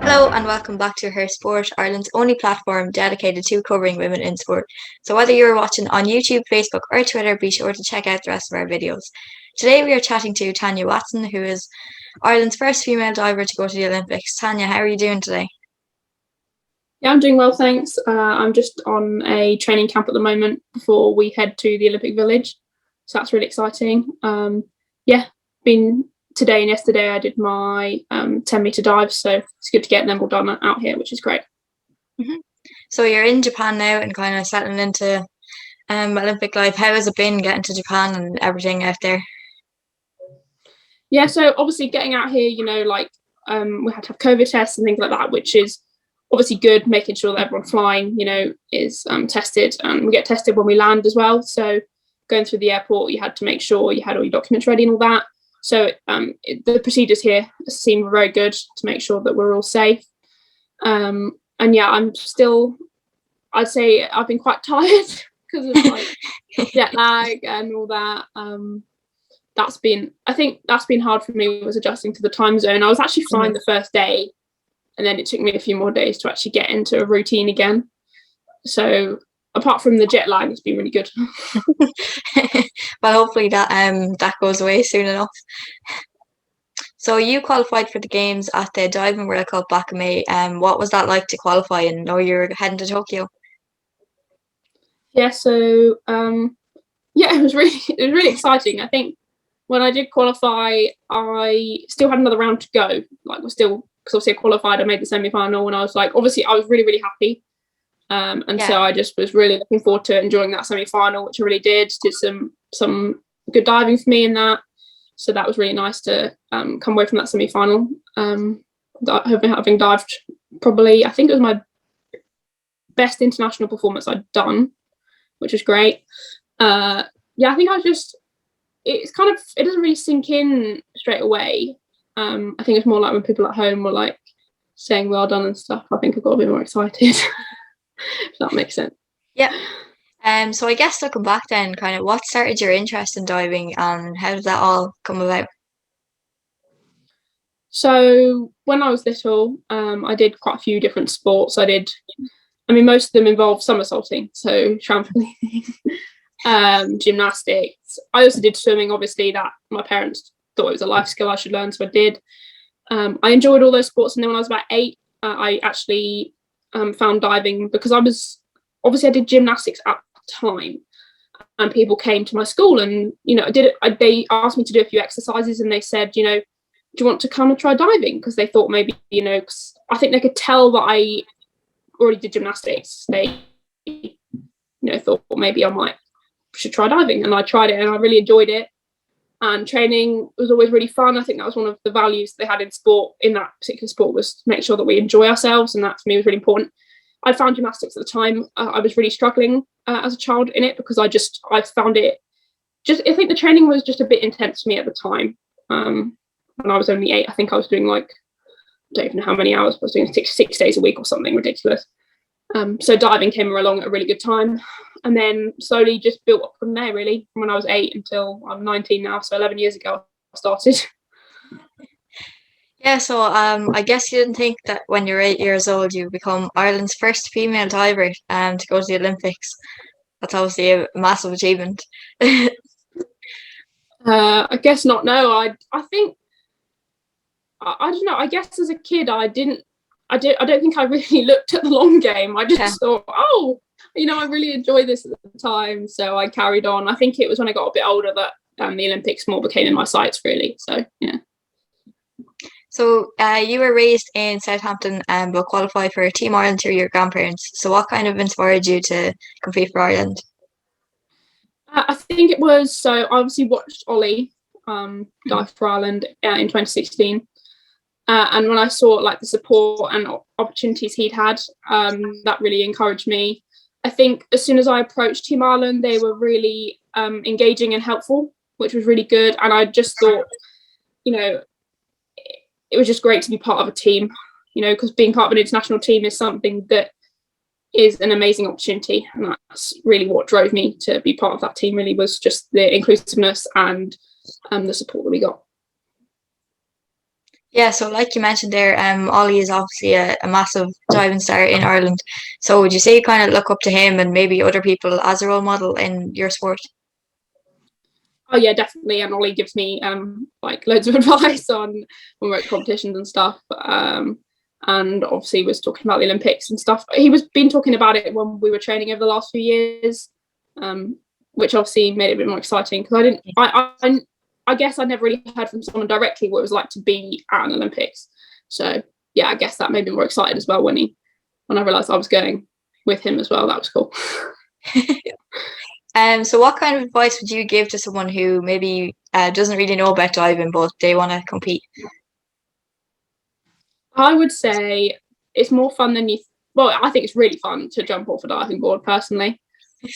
Hello and welcome back to Her Sport, Ireland's only platform dedicated to covering women in sport. So whether you're watching on YouTube, Facebook or Twitter, be sure to check out the rest of our videos. Today we are chatting to Tanya Watson, who is Ireland's first female diver to go to the Olympics. Tanya, how are you doing today? Yeah, I'm doing well, thanks. I'm just on a training camp at the moment before we head to the Olympic Village. So that's really exciting. Been today and yesterday I did my 10-meter dive, so it's good to get them all done out here, which is great. Mm-hmm. So you're in Japan now and kind of settling into Olympic life. How has it been getting to Japan and everything out there? Yeah, so obviously getting out here, we had to have COVID tests and things like that, which is obviously good, making sure that everyone flying, is tested, and we get tested when we land as well. So going through the airport, you had to make sure you had all your documents ready and all that. So the procedures here seem very good to make sure that we're all safe. And yeah, I'd say I've been quite tired because of like jet lag and all that. I think that's been hard for me, was adjusting to the time zone. I was actually fine the first day, and then it took me a few more days to actually get into a routine again. So apart from the jet lag, it's been really good. Well, hopefully that goes away soon enough. So you qualified for the games at the Diving World Cup back in May. What was that like to qualify and know you're heading to Tokyo? Yeah, so it was really exciting. I think when I did qualify, I still had another round to go. Because obviously I qualified, I made the semi-final, and I was really, really happy. So I just was really looking forward to enjoying that semi-final, which I really did. Did some good diving for me in that. So that was really nice to come away from that semi-final. Having dived probably, I think it was my best international performance I'd done, which was great. I think it doesn't really sink in straight away. I think it's more like when people at home were like saying well done and stuff. I think I got a bit more excited. If that makes sense. Yeah. So I guess looking back then, kind of what started your interest in diving and how did that all come about? So when I was little, I did quite a few different sports. Most of them involved somersaulting, so trampolining, gymnastics. I also did swimming, obviously, that my parents thought it was a life skill I should learn, so I did. I enjoyed all those sports, and then when I was about 8, I actually found diving because I did gymnastics at the time, and people came to my school and they asked me to do a few exercises, and they said, do you want to come and try diving? Because they thought maybe, cause I think they could tell that I already did gymnastics. They thought maybe I should try diving, and I tried it and I really enjoyed it. And training was always really fun. I think that was one of the values they had in sport, in that particular sport, was to make sure that we enjoy ourselves, and that for me was really important. I found gymnastics at the time. I was really struggling as a child in it because I found it I think the training was just a bit intense for me at the time. When I was only 8, I think I was doing I don't even know how many hours, I was doing 6 days a week or something ridiculous. So diving came along at a really good time, and then slowly just built up from there, really, from when I was 8 until I'm 19 now, so 11 years ago I started. Yeah, so I guess you didn't think that when you're 8 years old you become Ireland's first female diver to go to the Olympics. That's obviously a massive achievement. I guess not. No, I think I don't know. I guess as a kid I don't think I really looked at the long game. I just thought, I really enjoy this at the time, so I carried on. I think it was when I got a bit older that the Olympics more became in my sights, really. So yeah. So you were raised in Southampton but qualified for Team Ireland through your grandparents. So what kind of inspired you to compete for Ireland? I think it was, so I obviously watched Ollie dive for Ireland in 2016. And when I saw the support and opportunities he'd had, that really encouraged me. I think as soon as I approached Team Ireland, they were really engaging and helpful, which was really good. And I just thought, it was just great to be part of a team, because being part of an international team is something that is an amazing opportunity. And that's really what drove me to be part of that team, really, was just the inclusiveness and the support that we got. Yeah, so like you mentioned there, Ollie is obviously a massive diving star in Ireland. So would you say you kind of look up to him and maybe other people as a role model in your sport? Oh yeah, definitely. And Ollie gives me like loads of advice on when we're at competitions and stuff. And obviously was talking about the Olympics and stuff. He was been talking about it when we were training over the last few years, which obviously made it a bit more exciting because I guess I never really heard from someone directly what it was like to be at an Olympics. So yeah, I guess that made me more excited as well when I realised I was going with him as well. That was cool. So what kind of advice would you give to someone who maybe doesn't really know about diving, but they want to compete? I would say it's more fun than you. Well, I think it's really fun to jump off a diving board personally.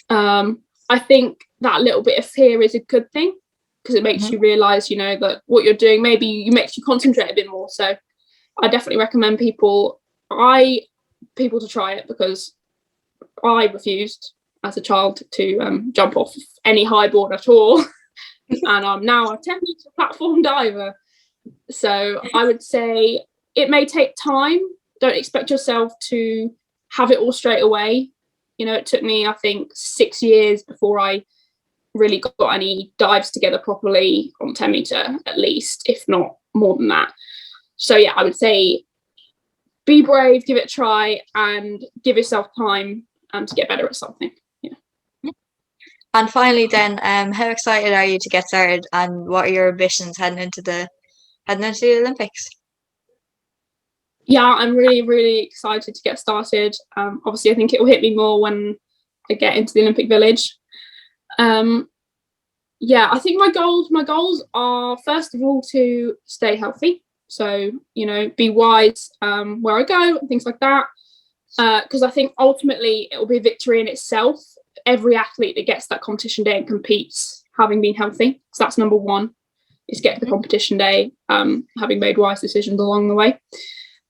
I think that little bit of fear is a good thing because it makes you realise, that what you're doing maybe makes you concentrate a bit more. So I definitely recommend people to try it because I refused as a child to jump off any high board at all. And I'm now a 10-meter platform diver. So I would say it may take time. Don't expect yourself to have it all straight away. It took me, I think, 6 years before I really got any dives together properly on 10 meter, at least, if not more than that. So yeah, I would say be brave, give it a try, and give yourself time to get better at something. Yeah. And finally, then, how excited are you to get started, and what are your ambitions heading into the Olympics? Yeah, I'm really, really excited to get started. Obviously, I think it will hit me more when I get into the Olympic Village. Yeah, I think my goals are first of all to stay healthy. So be wise where I go and things like that. Because I think ultimately it will be a victory in itself. Every athlete that gets that competition day and competes having been healthy. So that's number one, is get to the competition day having made wise decisions along the way.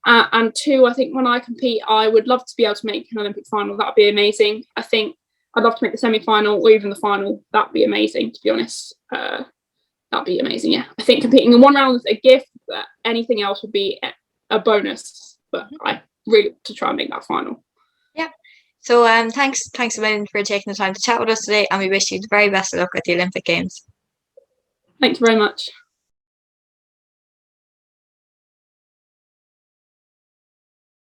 And two, I think when I compete, I would love to be able to make an Olympic final. That would be amazing. I think I'd love to make the semi-final or even the final. That'd be amazing, to be honest. That'd be amazing, yeah. I think competing in one round is a gift, but anything else would be a bonus. But I really want to try and make that final. Yeah. So thanks a million for taking the time to chat with us today, and we wish you the very best of luck at the Olympic Games. Thank you very much.